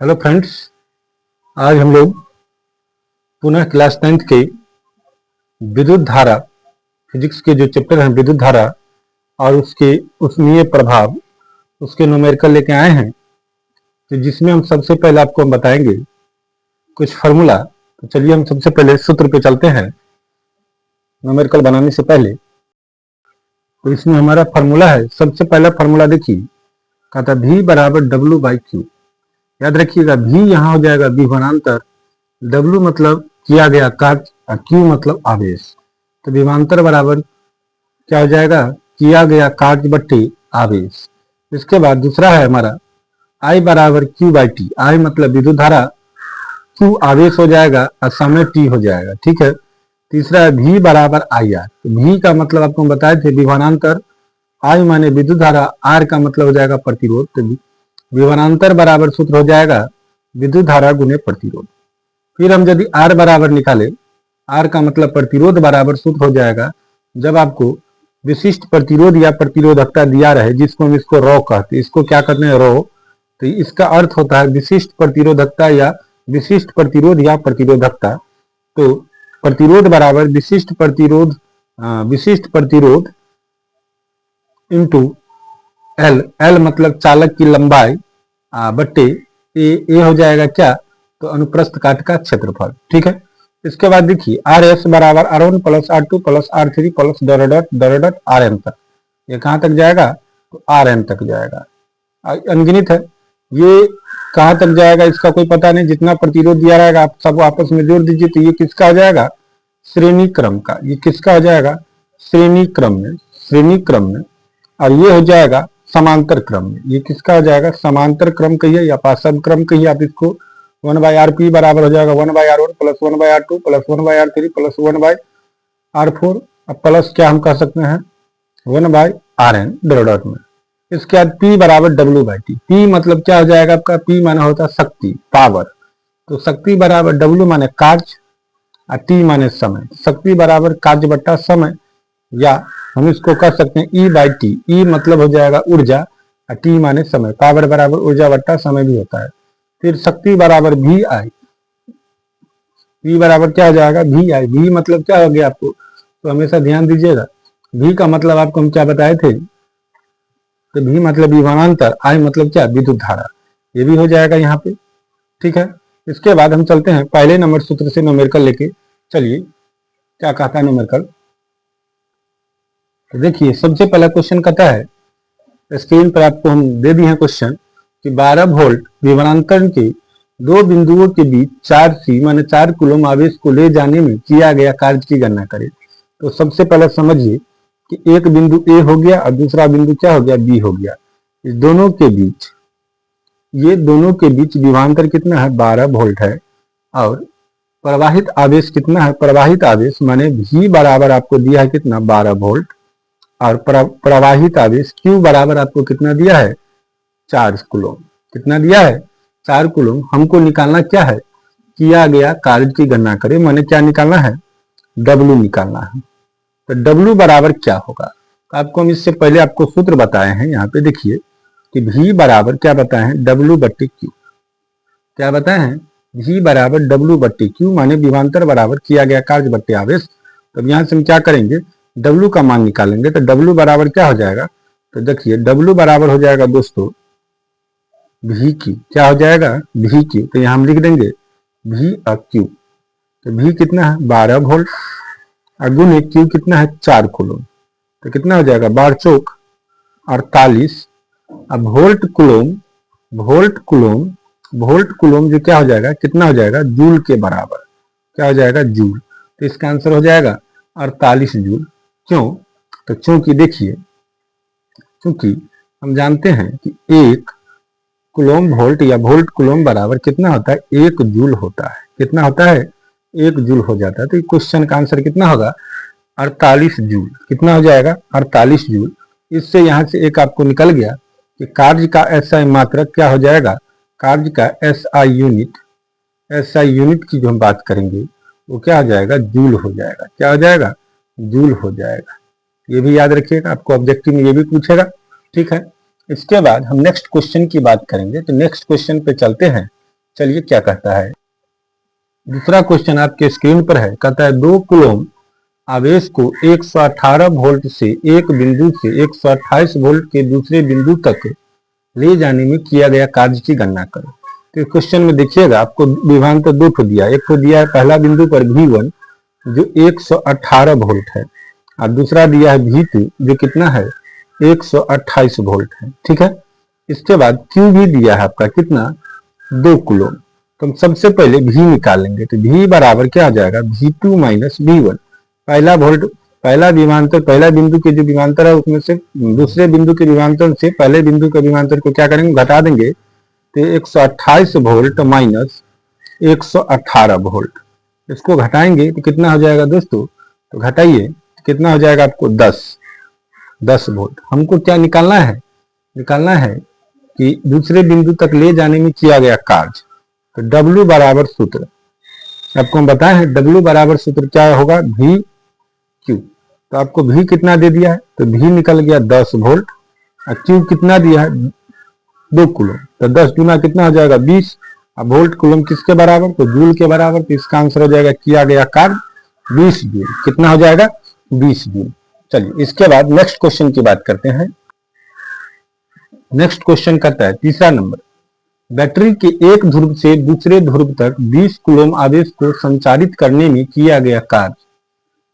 Hello friends, आज हम लोग पुनः क्लास 10th के विद्युत धारा फिजिक्स के जो चैप्टर हैं विद्युत धारा और उसके उसमें प्रभाव उसके न्यूमेरिकल लेके आए हैं। तो जिसमें हम सबसे पहले आपको हम बताएंगे कुछ फार्मूला। तो चलिए हम सबसे पहले सूत्र पे चलते हैं न्यूमेरिकल बनाने से पहले। तो इसमें हमारा फार्मूला है, सबसे पहला फार्मूला देखिए, कहता V बराबर W/Q। याद रखिएगा, V यहाँ हो जाएगा विभवांतर, W मतलब किया गया कार्य और Q मतलब आवेश। तो विभवांतर बराबर क्या हो जाएगा, किया गया कार्य बट्टे आवेश। इसके बाद दूसरा है हमारा I बराबर Q/T। I मतलब विद्युत धारा, Q आवेश हो जाएगा और समय T हो जाएगा। ठीक है। तीसरा है V बराबर IR। V का मतलब आपको हम बताए थे विभवांतर, I माने विद्युत धारा, R का मतलब हो जाएगा प्रतिरोध। तो विभवांतर बराबर सूत्र हो जाएगा विद्युत धारा गुने प्रतिरोध। फिर हम यदि R बराबर निकाले, R का मतलब प्रतिरोध बराबर सूत्र हो जाएगा, जब आपको विशिष्ट प्रतिरोध या प्रतिरोधकता दिया रहे, जिसको हम इसको रॉ कहते हैं, इसको क्या कहते हैं, रॉ। तो इसका अर्थ होता है विशिष्ट प्रतिरोधकता या विशिष्ट प्रतिरोध या प्रतिरोधकता। तो प्रतिरोध बराबर विशिष्ट प्रतिरोध इंटू एल। एल मतलब चालक की लंबाई बट्टे ए हो जाएगा क्या, तो अनुप्रस्थ काट का क्षेत्रफल। ठीक है। इसके बाद देखिए RS बराबर R1 plus R2 plus R3 plus dot RN तक। ये कहाँ तक जाएगा, तो RN तक जाएगा। अनगिनत है, ये कहाँ तक जाएगा इसका कोई पता नहीं। जितना प्रतिरोध दिया रहेगा आप सब आपस में जोड़ दीजिए। तो ये किसका हो जाएगा, श्रेणी क्रम का। ये किसका हो जाएगा, श्रेणी क्रम में। और ये हो जाएगा समांतर क्रम में। ये किसका हो जाएगा, समांतर क्रम कहिए या पार्षद क्रम कहिए आप इसको। 1/RP बराबर हो जाएगा 1/R1 plus 1/R2 plus 1/R3 plus 1/R4। अब प्लस क्या हम कह सकते हैं, 1/RN डॉट में। इसके बाद P बराबर W/T। P मतलब क्या हो जाएगा आपका, P माना होता है शक्ति, पावर। तो शक्ति बराबर W माने कार्य और T माने समय। शक्ति बराबर कार्य बट्टा समय, या हम इसको कह सकते हैं E/T। E मतलब हो जाएगा ऊर्जा और T माने समय। पावर बराबर ऊर्जा बट्टा समय भी होता है। फिर शक्ति बराबर VI। V बराबर क्या हो जाएगा, VI। V मतलब क्या हो गया आपको, तो हमेशा ध्यान दीजिएगा। V का मतलब आपको हम क्या बताए थे, तो V मतलब विभवांतर, I मतलब क्या, विद्युत धारा। ये भी हो जाएगा यहाँ पे। ठीक है। इसके बाद हम चलते हैं पहले नंबर सूत्र से न्यूमेरिकल लेके। चलिए क्या कहता है न्यूमेरिकल। तो देखिए सबसे पहला क्वेश्चन कहता है, स्क्रीन पर आपको हम दे दिए हैं क्वेश्चन कि 12 वोल्ट विभवांतर के दो बिंदुओं के बीच 4C माने 4 कूलम आवेश को ले जाने में किया गया कार्य की गणना करें। तो सबसे पहले समझिए कि एक बिंदु A हो गया और दूसरा बिंदु क्या हो गया, B हो गया। इस दोनों के बीच, ये दोनों के बीच विभवांतर कितना है, 12 वोल्ट है। और प्रवाहित आवेश कितना है, प्रवाहित आवेश माने V बराबर आपको दिया है कितना, 12 वोल्ट। और प्रवाहित आवेश Q बराबर आपको कितना दिया है, 4 कूलम। कितना दिया है, 4 कूलम। हमको निकालना क्या है, किया गया कार्य की गणना करें, माने क्या निकालना है, W निकालना है। तो W बराबर क्या होगा, तो आपको हम इससे पहले आपको सूत्र बताए हैं। यहाँ पे देखिए कि V बराबर क्या बताए हैं, W/Q। क्या बताए हैं, V बराबर W/Q माने विभवांतर बराबर किया गया कार्य बट्टे आवेश। तब यहाँ से हम क्या करेंगे, W का मान निकालेंगे। तो W बराबर क्या हो जाएगा, तो देखिए W बराबर हो जाएगा दोस्तों VQ। क्या हो जाएगा, VQ। तो यहाँ हम लिख देंगे V और Q। तो V कितना है, 12 वोल्ट और गुने Q कितना है, 4 कूलम। तो कितना हो जाएगा, 12 चौक 48। अब वोल्ट कूलम जो क्या हो जाएगा, कितना हो जाएगा, जूल के बराबर। क्या हो जाएगा, जूल। तो इसका आंसर हो जाएगा 48 जूल। क्यों, तो चूंकि देखिए, चूंकि हम जानते हैं कि 1 कूलम वोल्ट या वोल्ट कूलम बराबर कितना होता है, 1 जूल होता है। कितना होता है, 1 जूल हो जाता है। तो क्वेश्चन का आंसर कितना होगा, 48 जूल। कितना हो जाएगा, 48 जूल। इससे यहां से एक आपको निकल गया कि कार्य का SI मात्रक क्या हो जाएगा, कार्य का SI यूनिट की जो हम बात करेंगे वो क्या हो जाएगा, जूल हो जाएगा। क्या हो जाएगा, जूल हो जाएगा। ये भी याद रखिएगा, आपको ऑब्जेक्टिव में ये भी पूछेगा। ठीक है। इसके बाद हम नेक्स्ट क्वेश्चन की बात करेंगे। तो नेक्स्ट क्वेश्चन पे चलते हैं। चलिए क्या कहता है, दूसरा क्वेश्चन आपके स्क्रीन पर है। कहता है 2 कूलम आवेश को 118 वोल्ट से एक बिंदु से 128 वोल्ट के दूसरे बिंदु तक ले जाने में किया गया कार्य की गणना करें। तो क्वेश्चन में देखिएगा आपको विभवांतर दो ठो दिया, एक ठो दिया है पहला बिंदु पर V1 जो 118 वोल्ट है और दूसरा दिया है V2 जो कितना है 128 वोल्ट है। ठीक है, इसके बाद Q भी दिया है आपका कितना 2 कूलम। तो हम सबसे पहले V निकालेंगे, तो V बराबर क्या आ जाएगा V2 माइनस V1। पहला वोल्ट पहला विभवांतर पहला बिंदु के जो विभवांतर है उसमें से दूसरे बिंदु के विभवांतर से पहले बिंदु के विभवांतर को क्या करेंगे घटा देंगे, तो 128 वोल्ट माइनस 118 वोल्ट, इसको घटाएंगे तो कितना हो जाएगा दोस्तों, तो घटाइए कितना हो जाएगा आपको 10 वोल्ट। हमको क्या निकालना है, निकालना है कि दूसरे बिंदु तक ले जाने में किया गया कार्य। तो W बराबर सूत्र आपको हम बताए हैं, W बराबर सूत्र क्या होगा V Q। तो आपको V कितना दे दिया है, तो V निकल गया 10 वोल्ट और Q कितना दिया है 2 कूलम। तो 10 गुना कितना हो जाएगा 20। अब वोल्ट कूलम किसके बराबर, तो जूल के बराबर। तो इसका आंसर हो जाएगा किया गया कार्य 20 जूल। कितना हो जाएगा 20 जूल। चलिए इसके बाद नेक्स्ट क्वेश्चन की बात करते हैं। नेक्स्ट क्वेश्चन करता है तीसरा नंबर, बैटरी के एक ध्रुव से दूसरे ध्रुव तक 20 कूलम आवेश को संचारित करने में किया गया कार्य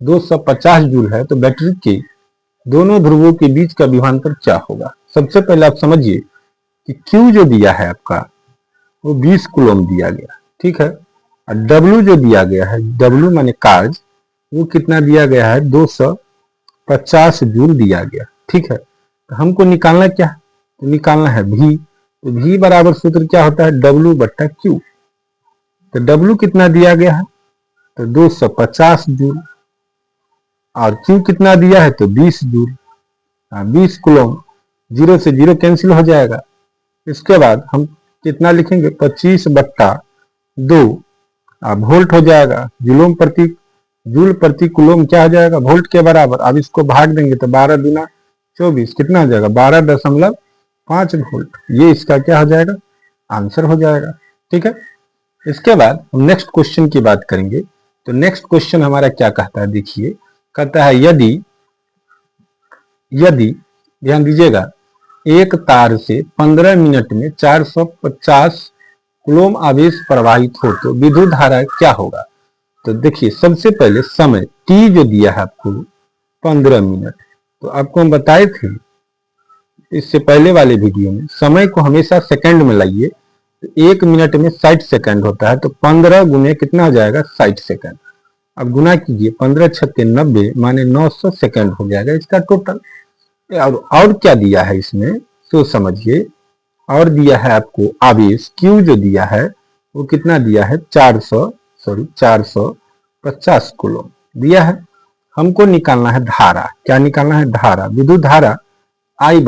250 जूल है। तो बैटरी के दोनों ध्रुवों के बीच का विभवांतर क्या होगा। सबसे पहले आप समझिए कि Q जो दिया है आपका वो 20 कूलम दिया गया, ठीक है, और W जो दिया गया है W माने कार्य वो कितना दिया गया है 250 जूल दिया गया। ठीक है, तो हमको निकालना क्या है, तो निकालना है V। तो V बराबर सूत्र क्या होता है W बट्टा Q। तो W कितना दिया गया है, तो 250 जूल और Q कितना दिया है तो 20 जूल। 20 कूलम, 0 से 0 कैंसिल हो जाएगा। इसके बाद हम कितना लिखेंगे 25 बट्टा 2 वोल्ट हो जाएगा। जूल प्रति कूलम क्या हो जाएगा वोल्ट के बराबर। अब इसको भाग देंगे तो 12 दूना 24 कितना हो जाएगा 12.5 वोल्ट। ये इसका क्या हो जाएगा आंसर हो जाएगा। ठीक है, इसके बाद हम नेक्स्ट क्वेश्चन की बात करेंगे। तो नेक्स्ट क्वेश्चन हमारा क्या कहता है, देखिए कहता है यदि ध्यान दीजिएगा एक तार से 15 मिनट में 450 कूलम आवेश प्रवाहित हो तो विद्युत धारा क्या होगा। तो देखिए सबसे पहले समय T जो दिया है आपको 15 मिनट, तो आपको हम बताए थे इससे पहले वाले वीडियो में समय को हमेशा सेकंड में लाइए। तो 1 मिनट में 60 सेकंड होता है, तो 15 गुने कितना हो जाएगा 60 सेकंड। अब गुना कीजिए 15 छक्के 90 माने 900 सेकंड हो जाएगा इसका टोटल। और क्या दिया है इसमें तो समझिए, और दिया है आपको आवेश Q जो दिया है वो कितना दिया है 450 कूलम दिया है। हमको निकालना है धारा, क्या निकालना है धारा, विद्युत धारा I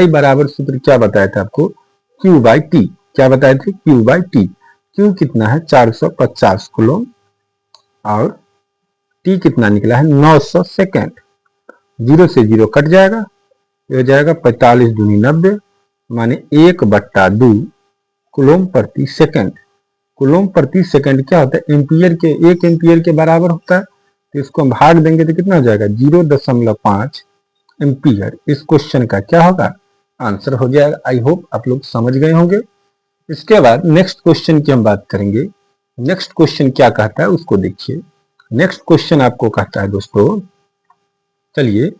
बराबर सूत्र क्या बताया था आपको Q बाई टी। क्या बताए थे Q बाई टी। Q कितना है 450 कूलम और T कितना निकला है 900 सेकेंड। 0 से 0 कट जाएगा, ये हो जाएगा 45 दूनी 90 माने 1/2 कूलम प्रति सेकंड। कूलम प्रति सेकंड क्या होता है एम्पियर के, 1 एम्पियर के बराबर होता है। तो इसको हम भाग देंगे तो कितना हो जाएगा 0.5 एम्पियर। इस क्वेश्चन का क्या होगा आंसर हो जाएगा। आई होप आप लोग समझ गए होंगे। इसके बाद नेक्स्ट क्वेश्चन की हम बात करेंगे। नेक्स्ट क्वेश्चन क्या कहता है उसको देखिए। नेक्स्ट क्वेश्चन आपको कहता है दोस्तों, चलिए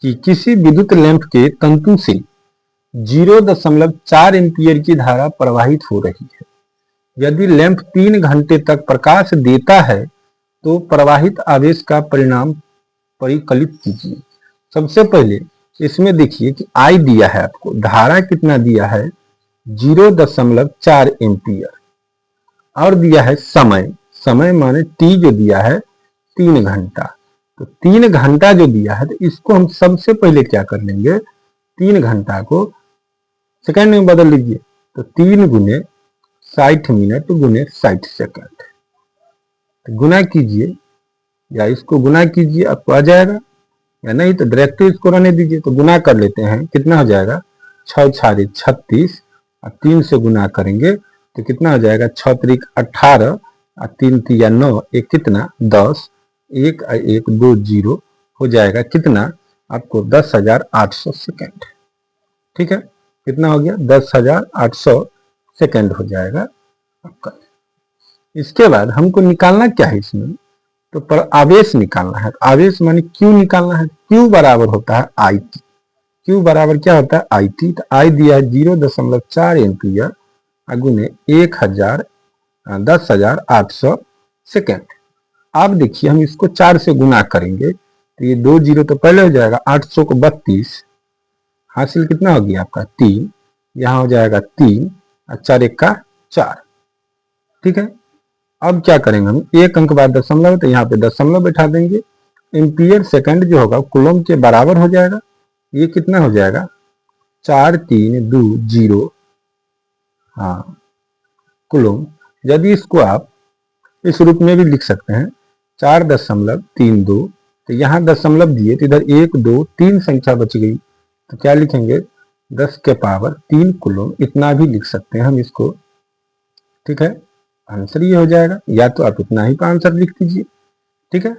कि किसी विद्युत लैंप के तंतु से 0.4 एम्पियर की धारा प्रवाहित हो रही है। यदि लैंप 3 घंटे तक प्रकाश देता है तो प्रवाहित आवेश का परिणाम परिकलित कीजिए। सबसे पहले इसमें देखिए कि I दिया है आपको, धारा कितना दिया है 0.4 एम्पियर और दिया है समय माने T जो दिया है 3 घंटा। तो 3 घंटा जो दिया है तो इसको हम सबसे पहले क्या कर लेंगे 3 घंटा को सेकंड में बदल लीजिए। तो 3 गुने 60 मिनट गुने 60 सेकंड। तो गुना कीजिए या इसको गुना कीजिए आपको आ जाएगा, या नहीं तो डायरेक्ट इसको रहने दीजिए। तो गुना कर लेते हैं कितना हो जाएगा 6 छारे 36 और 3 से गुना करेंगे तो कितना हो जाएगा 6 त्रिक 18 और 3 तिया 9, एक कितना 10, एक 1 2 0 हो जाएगा कितना आपको 10,800 सेकेंड। ठीक है, कितना हो गया 10,800 सेकेंड हो जाएगा आपका। इसके बाद हमको निकालना क्या है इसमें, तो पर आवेश निकालना है। आवेश माने क्यू निकालना है। क्यू बराबर होता है आई टी। क्यू बराबर क्या होता है आई टी। तो आई दिया है 0.4 एम्पियर गुने 10,800 सेकेंड। आप देखिए हम इसको 4 से गुना करेंगे तो ये 2 जीरो तो पहले हो जाएगा, 800 को 32 हासिल कितना हो गया आपका 3, यहाँ हो जाएगा 3 और 4 1 का 4। ठीक है, अब क्या करेंगे हम, एक अंक बाद दशमलव, तो यहाँ पे दशमलव बैठा देंगे। एम्पियर सेकंड जो होगा कूलम के बराबर हो जाएगा। ये कितना हो जाएगा 4 3 2 0 हाँ कूलम। यदि इसको आप इस रूप में भी लिख सकते हैं 4.32, तो यहाँ दशमलव दिए तो इधर 1 2 3 संख्या बच गई, तो क्या लिखेंगे 10 के पावर 3 कूलम, इतना भी लिख सकते हैं हम इसको। ठीक है, आंसर ये हो जाएगा, या तो आप इतना ही आंसर लिख दीजिए। ठीक है,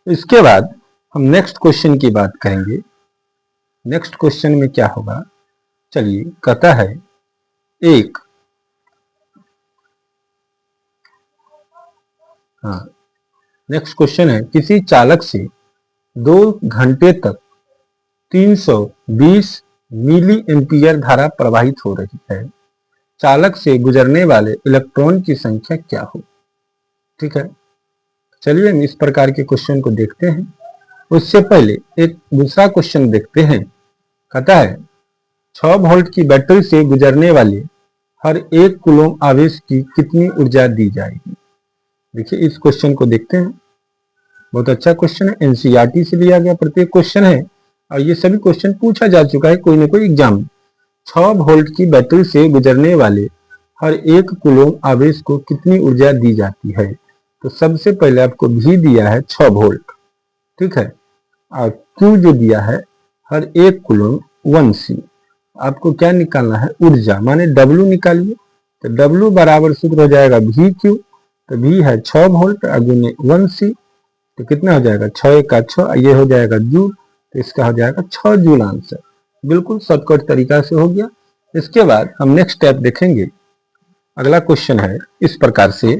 इसके बाद हम नेक्स्ट क्वेश्चन की बात करेंगे। नेक्स्ट क्वेश्चन में क्या होगा, चलिए कहता है एक नेक्स्ट क्वेश्चन है किसी चालक से 2 घंटे तक 320 मिली एम्पियर धारा प्रवाहित हो रही है। चालक से गुजरने वाले इलेक्ट्रॉन की संख्या क्या हो। ठीक है, चलिए हम इस प्रकार के क्वेश्चन को देखते हैं। उससे पहले एक दूसरा क्वेश्चन देखते हैं। कहता है 6 वोल्ट की बैटरी से गुजरने वाले हर 1 कूलम आवेश की कितनी ऊर्जा दी जाएगी। देखिए इस क्वेश्चन को देखते हैं, बहुत अच्छा क्वेश्चन है, एनसीईआरटी से लिया गया प्रत्येक क्वेश्चन है और ये सभी क्वेश्चन पूछा जा चुका है कोई ना कोई एग्जाम में। 6 वोल्ट की बैटरी से गुजरने वाले हर 1 कूलम आवेश को कितनी ऊर्जा दी जाती है। तो सबसे पहले आपको भी दिया है 6 वोल्ट। ठीक है, और क्यू जो दिया है हर 1 कूलम 1C। आपको क्या निकालना है ऊर्जा, माने डब्ल्यू निकालिए। तो डब्ल्यू बराबर सूत्र हो जाएगा वी क्यू। तो वी है 6 वोल्ट गुने 1C, तो कितना हो जाएगा 6 1 का 6, ये हो जाएगा जूल, तो इसका हो जाएगा 6 जूल आंसर। बिल्कुल शॉर्टकट तरीका से हो गया। इसके बाद हम नेक्स्ट स्टेप देखेंगे। अगला क्वेश्चन है इस प्रकार से,